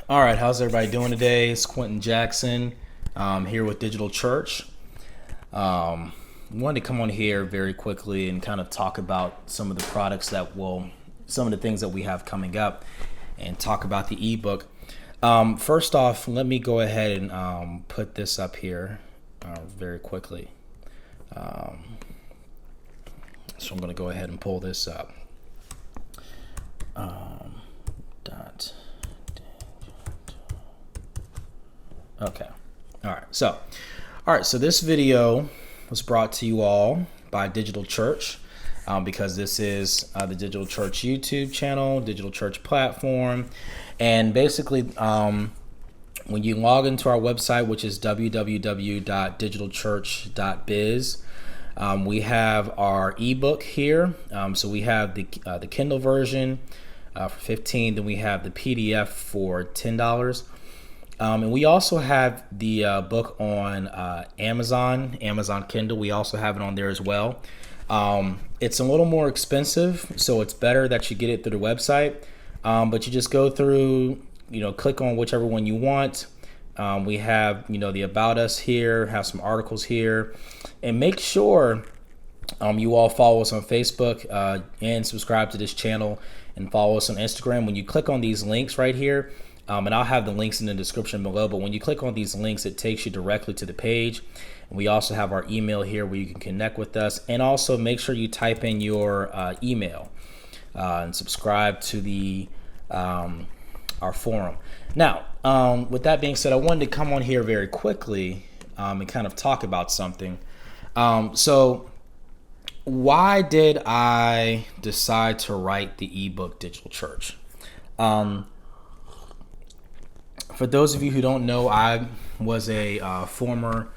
All right, how's everybody doing today? It's Quentin Jackson here with Digital Church. Wanted to come on here very quickly and kind of talk about some of the products some of the things that we have coming up and talk about the ebook. First off, let me go ahead and put this up here very quickly. So I'm going to go ahead and pull this up. Okay. All right. So this video was brought to you all by Digital Church because this is the Digital Church YouTube channel, Digital Church platform. And basically, when you log into our website, which is www.digitalchurch.biz, we have our ebook here. So we have the Kindle version for $15, then we have the PDF for $10. And we also have the book on Amazon Kindle. We also have it on there as well. It's a little more expensive, so it's better that you get it through the website. But you just go through, click on whichever one you want. We have, the About Us here, have some articles here. And make sure you all follow us on Facebook and subscribe to this channel and follow us on Instagram. When you click on these links right here, and I'll have the links in the description below, but when you click on these links, it takes you directly to the page. And we also have our email here where you can connect with us. And also make sure you type in your email and subscribe to the our forum. Now, with that being said, I wanted to come on here very quickly and kind of talk about something. So why did I decide to write the ebook Digital Church? For those of you who don't know, I was a former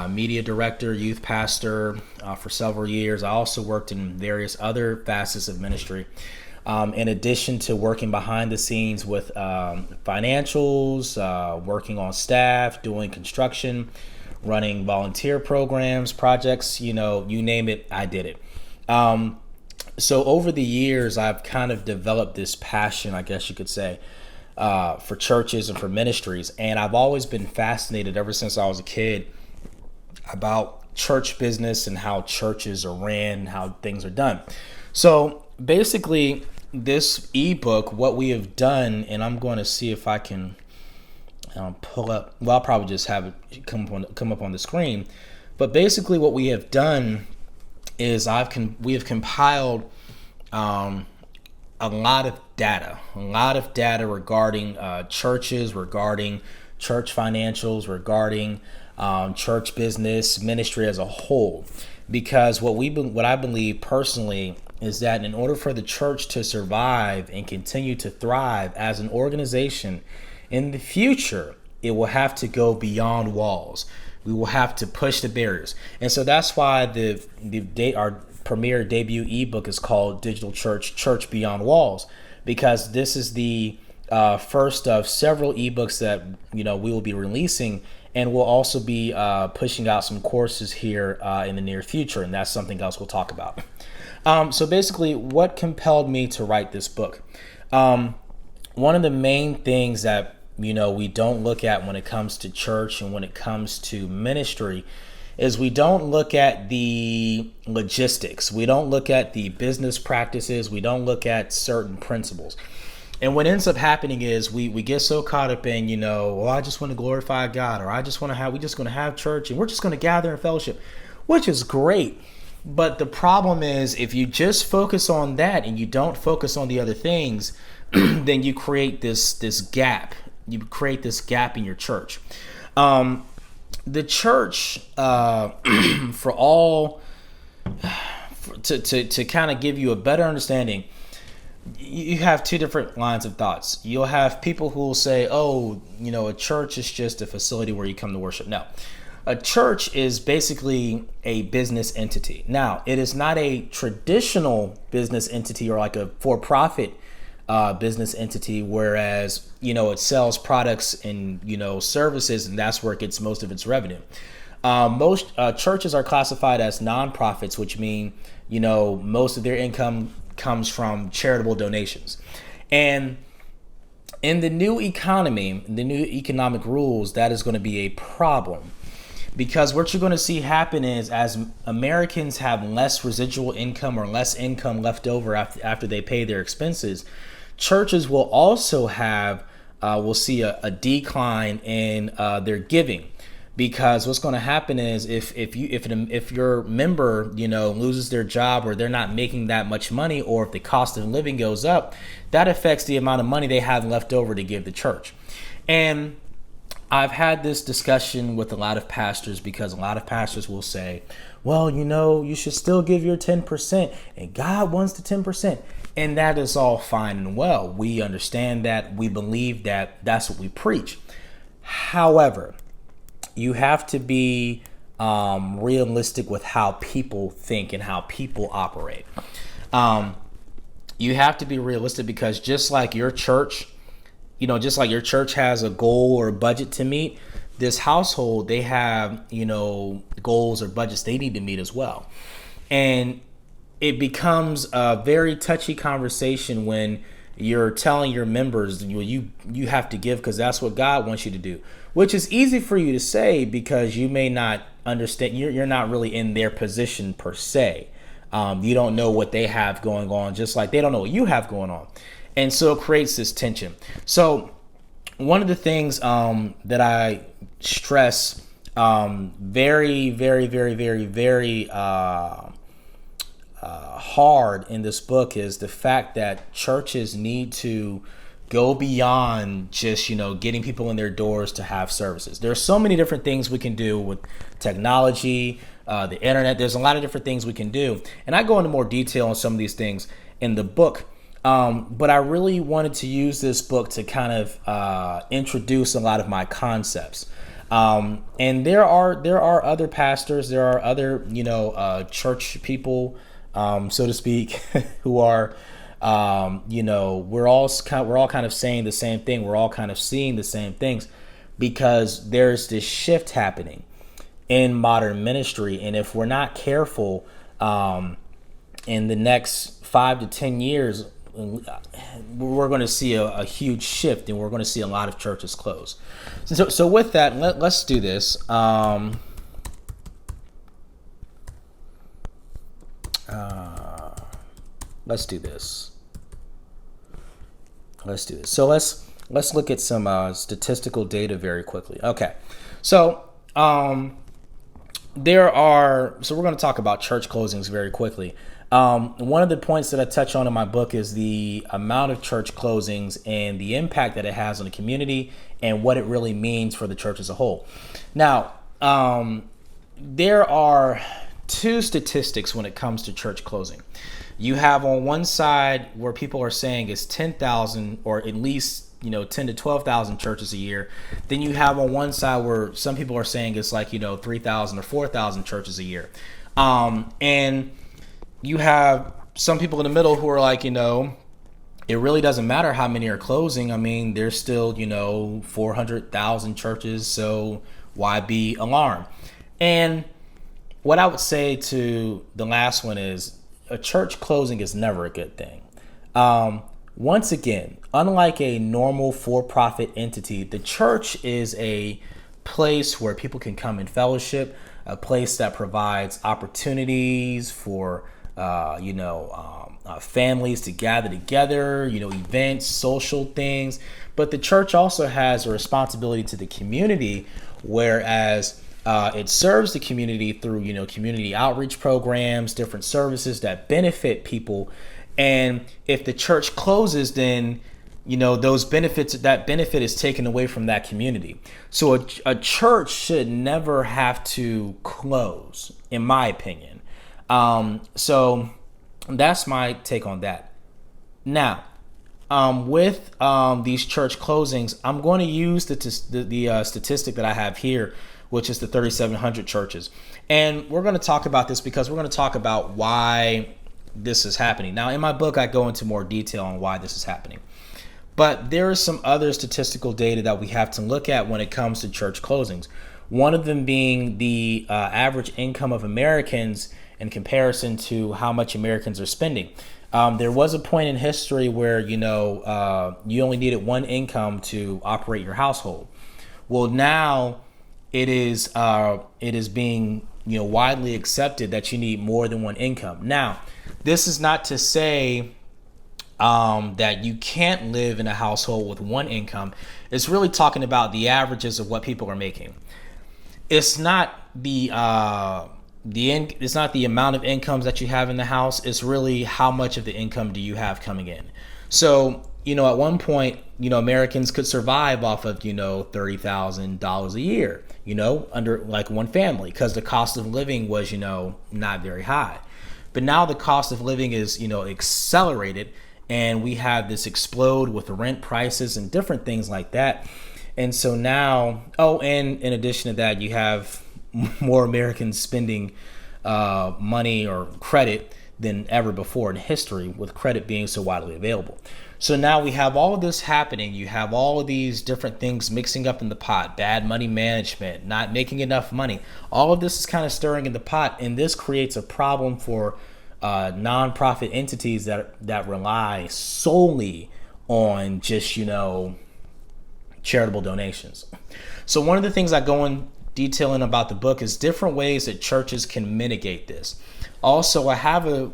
media director, youth pastor for several years. I also worked in various other facets of ministry. In addition to working behind the scenes with financials, working on staff, doing construction, running volunteer programs, projects, you name it, I did it. So over the years, I've kind of developed this passion, I guess you could say, for churches and for ministries. And I've always been fascinated ever since I was a kid about church business and how churches are ran, how things are done. So basically this ebook, what we have done, and I'm going to see if I can pull up, well, I'll probably just have it come up on the screen. But basically what we have done is we have compiled a lot of data regarding churches, regarding church financials, regarding church business, ministry as a whole. Because what I believe personally is that in order for the church to survive and continue to thrive as an organization in the future, it will have to go beyond walls. We will have to push the barriers. And so that's why our premier debut ebook is called Digital Church, Church Beyond Walls, because this is the first of several ebooks that we will be releasing, and we'll also be pushing out some courses here in the near future, and that's something else we'll talk about. So basically, what compelled me to write this book? One of the main things that we don't look at when it comes to church and when it comes to ministry is we don't look at the logistics. We don't look at the business practices. We don't look at certain principles. And what ends up happening is we get so caught up in, well, I just want to glorify God, or we just going to have church and we're just going to gather in fellowship, which is great. But the problem is if you just focus on that and you don't focus on the other things, then you create this gap. You create this gap in your church. The church, to kind of give you a better understanding, you have two different lines of thoughts. You'll have people who will say, a church is just a facility where you come to worship. No, a church is basically a business entity. Now, it is not a traditional business entity or like a for-profit business entity, whereas it sells products and services, and that's where it gets most of its revenue. Most churches are classified as nonprofits, which mean most of their income comes from charitable donations. And In the new economy, the new economic rules, that is going to be a problem. Because what you're going to see happen is, as Americans have less residual income or less income left over after they pay their expenses, churches will also have will see a decline in their giving. Because what's going to happen is, if your member loses their job, or they're not making that much money, or if the cost of living goes up, that affects the amount of money they have left over to give the church. And I've had this discussion with a lot of pastors, because a lot of pastors will say, well, you should still give your 10%, and God wants the 10%. And that is all fine and well. We understand that. We believe that. That's what we preach. However, you have to be realistic with how people think and how people operate. You have to be realistic, because just like your church has a goal or a budget to meet, this household, they have, goals or budgets they need to meet as well. And it becomes a very touchy conversation when you're telling your members you have to give because that's what God wants you to do, which is easy for you to say because you may not understand. You're not really in their position per se. You don't know what they have going on, just like they don't know what you have going on. And so it creates this tension. So one of the things that I stress very, very, very, very, very hard in this book is the fact that churches need to go beyond just, getting people in their doors to have services. There are so many different things we can do with technology, the internet. There's a lot of different things we can do. And I go into more detail on some of these things in the book. But I really wanted to use this book to kind of introduce a lot of my concepts. And there are other pastors, there are other, church people, so to speak, who are, we're all kind of saying the same thing. We're all kind of seeing the same things because there's this shift happening in modern ministry. And if we're not careful, in the next 5 to 10 years, we're going to see a huge shift, and we're going to see a lot of churches close. So with that, let's do this. Let's do this. So let's look at some statistical data very quickly. Okay, so we're going to talk about church closings very quickly. One of the points that I touch on in my book is the amount of church closings and the impact that it has on the community and what it really means for the church as a whole. Now, there are two statistics when it comes to church closing. You have on one side where people are saying it's 10,000 or at least 10 to 12,000 churches a year. Then you have on one side where some people are saying it's like 3,000 or 4,000 churches a year. And you have some people in the middle who are like, it really doesn't matter how many are closing. I mean, there's still, 400,000 churches, so why be alarmed? And what I would say to the last one is a church closing is never a good thing. Once again, unlike a normal for-profit entity, the church is a place where people can come in fellowship, a place that provides opportunities for families to gather together, events, social things. But the church also has a responsibility to the community, whereas it serves the community through, community outreach programs, different services that benefit people. And if the church closes, then, that benefit is taken away from that community. So a church should never have to close, in my opinion. So that's my take on that. Now, with these church closings, I'm going to use the statistic that I have here, which is the 3,700 churches. And we're going to talk about this because we're going to talk about why this is happening. Now, in my book, I go into more detail on why this is happening. But there is some other statistical data that we have to look at when it comes to church closings. One of them being the average income of Americans in comparison to how much Americans are spending. There was a point in history where, you only needed one income to operate your household. Well, now it is being, widely accepted that you need more than one income. Now, this is not to say that you can't live in a household with one income. It's really talking about the averages of what people are making. It's not it's not the amount of incomes that you have in the house. It's really how much of the income do you have coming in. So, at one point, Americans could survive off of, $30,000 a year, under like one family, because the cost of living was, not very high. But now the cost of living is, accelerated, and we have this explode with rent prices and different things like that. And so now, and in addition to that, you have more Americans spending money or credit than ever before in history, with credit being so widely available. So now we have all of this happening. You have all of these different things mixing up in the pot: bad money management, not making enough money. All of this is kind of stirring in the pot, and this creates a problem for nonprofit entities that rely solely on just, charitable donations. So one of the things I go in detail in about the book is different ways that churches can mitigate this. Also,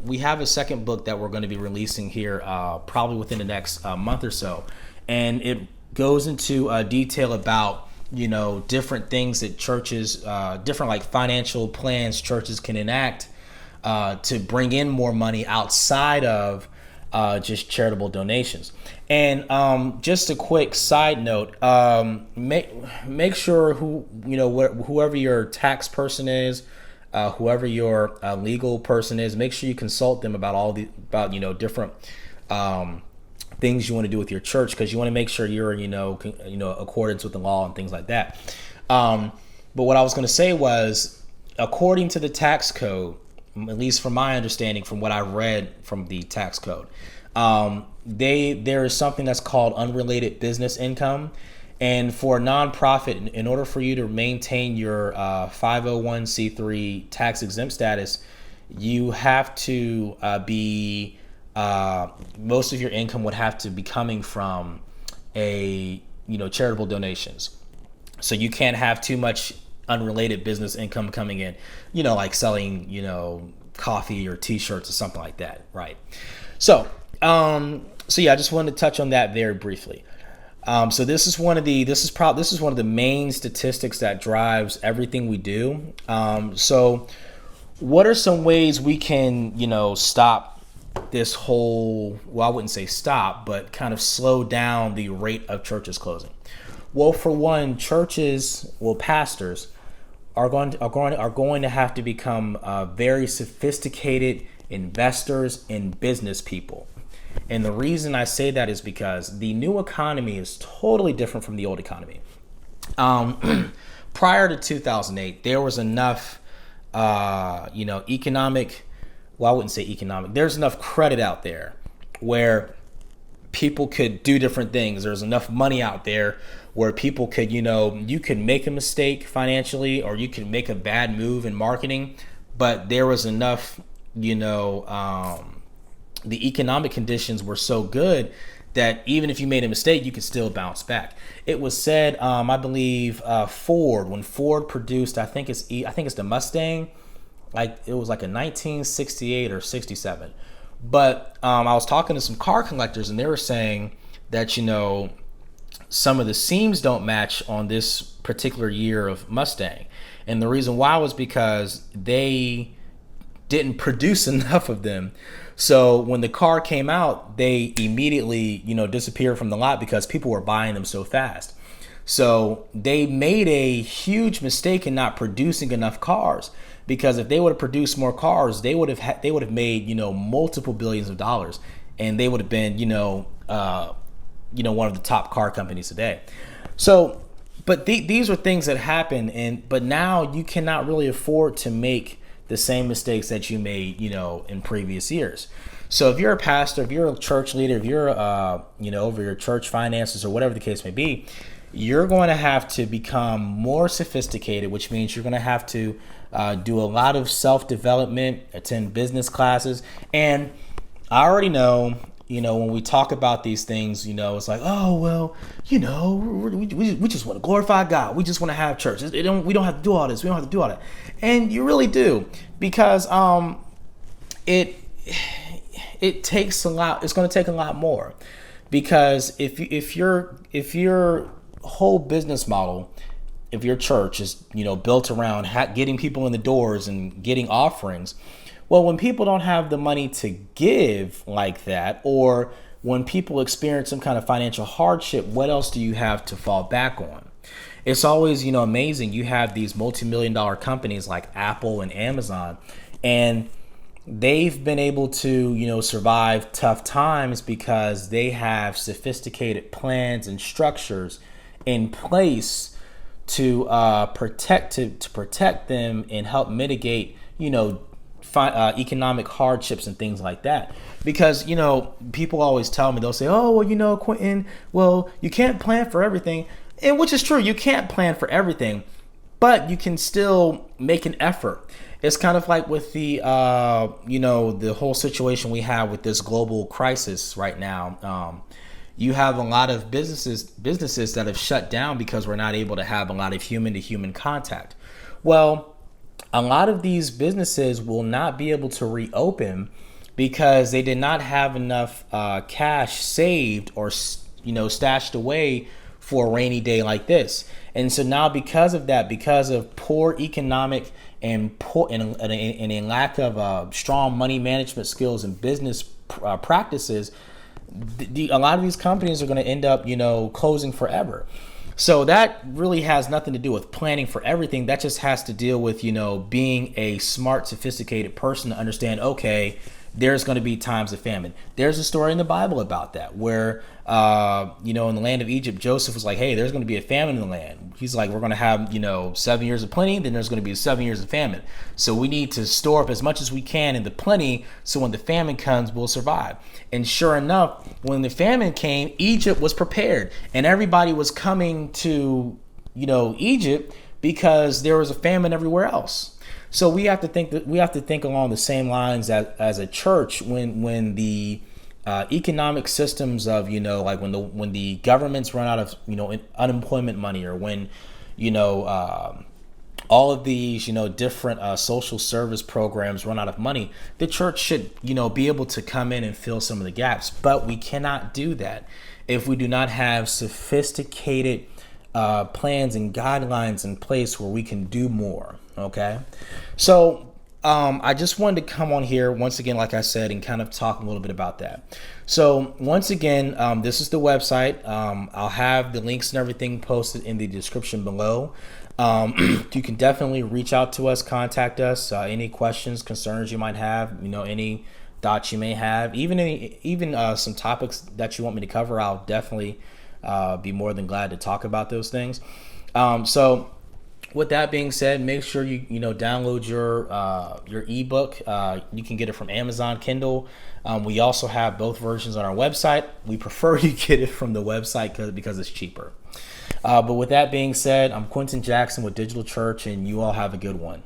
we have a second book that we're going to be releasing here probably within the next month or so, and it goes into detail about different things that churches, different like financial plans churches can enact to bring in more money outside of just charitable donations. And just a quick side note: make sure whoever your tax person is, whoever your legal person is, make sure you consult them about different things you want to do with your church, because you want to make sure you're in accordance with the law and things like that. But what I was going to say was, according to the tax code, at least from my understanding, from what I read from the tax code, there is something that's called unrelated business income. And for a nonprofit, in order for you to maintain your 501c3 tax exempt status, you have to be most of your income would have to be coming from charitable donations. So you can't have too much unrelated business income coming in, like selling, coffee or t-shirts or something like that. Right. So yeah, I just wanted to touch on that very briefly. So this is one of the main statistics that drives everything we do. So what are some ways we can, stop this whole, well, I wouldn't say stop, but kind of slow down the rate of churches closing? Well, for one, pastors are going to have to become very sophisticated investors and business people. And the reason I say that is because the new economy is totally different from the old economy. Prior to 2008, there was enough, economic, well, I wouldn't say economic, there's enough credit out there where people could do different things. There's enough money out there where people could, you could make a mistake financially, or you could make a bad move in marketing, but there was enough, the economic conditions were so good that even if you made a mistake, you could still bounce back. It was said, I believe, Ford, when Ford produced, I think it's the Mustang, like it was like a 1968 or 67. But I was talking to some car collectors, and they were saying that, some of the seams don't match on this particular year of Mustang. And the reason why was because they didn't produce enough of them. So when the car came out, they immediately, disappeared from the lot because people were buying them so fast. So they made a huge mistake in not producing enough cars, because if they would have produced more cars, they would have made, multiple billions of dollars, and they would have been, one of the top car companies today. So, but these are things that happen, but now you cannot really afford to make the same mistakes that you made, in previous years. So if you're a pastor, if you're a church leader, if you're, over your church finances or whatever the case may be, you're going to have to become more sophisticated, which means you're going to have to do a lot of self-development, attend business classes. And I already know, when we talk about these things, it's like, oh, well, we just want to glorify God. We just want to have church. We don't have to do all this. We don't have to do all that. And you really do, because it it takes a lot. It's going to take a lot more, because if your whole business model, if your church is built around getting people in the doors and getting offerings, well, when people don't have the money to give like that, or when people experience some kind of financial hardship, what else do you have to fall back on? It's always amazing. You have these multi-million-dollar companies like Apple and Amazon, and they've been able to survive tough times because they have sophisticated plans and structures in place to protect them and help mitigate economic hardships and things like that. Because people always tell me, they'll say, oh, well, Quentin, well, you can't plan for everything. And which is true, you can't plan for everything, but you can still make an effort. It's kind of like with the the whole situation we have with this global crisis right now. You have a lot of businesses that have shut down because we're not able to have a lot of human to human contact. Well, a lot of these businesses will not be able to reopen because they did not have enough cash saved or stashed away for a rainy day like this. And so now, because of that, because of poor economic and a lack of strong money management skills and business practices, a lot of these companies are going to end up closing forever. So that really has nothing to do with planning for everything. That just has to deal with, being a smart, sophisticated person to understand, okay, there's going to be times of famine. There's a story in the Bible about that where, in the land of Egypt, Joseph was like, hey, there's going to be a famine in the land. He's like, we're going to have, 7 years of plenty, then there's going to be 7 years of famine. So we need to store up as much as we can in the plenty, so when the famine comes, we'll survive. And sure enough, when the famine came, Egypt was prepared, and everybody was coming to, Egypt because there was a famine everywhere else. So we have to think along the same lines as a church when the economic systems of like when the governments run out of unemployment money, or when all of these different social service programs run out of money, the church should be able to come in and fill some of the gaps. But we cannot do that if we do not have sophisticated plans and guidelines in place where we can do more. Okay, so I just wanted to come on here once again, like I said, and kind of talk a little bit about that. So once again, this is the website. I'll have the links and everything posted in the description below. You can definitely reach out to us, contact us, any questions, concerns you might have, any thoughts you may have, even some topics that you want me to cover. I'll definitely be more than glad to talk about those things. So with that being said, make sure you download your ebook. You can get it from Amazon Kindle. We also have both versions on our website. We prefer you get it from the website because it's cheaper. But with that being said, I'm Quentin Jackson with Digital Church, and you all have a good one.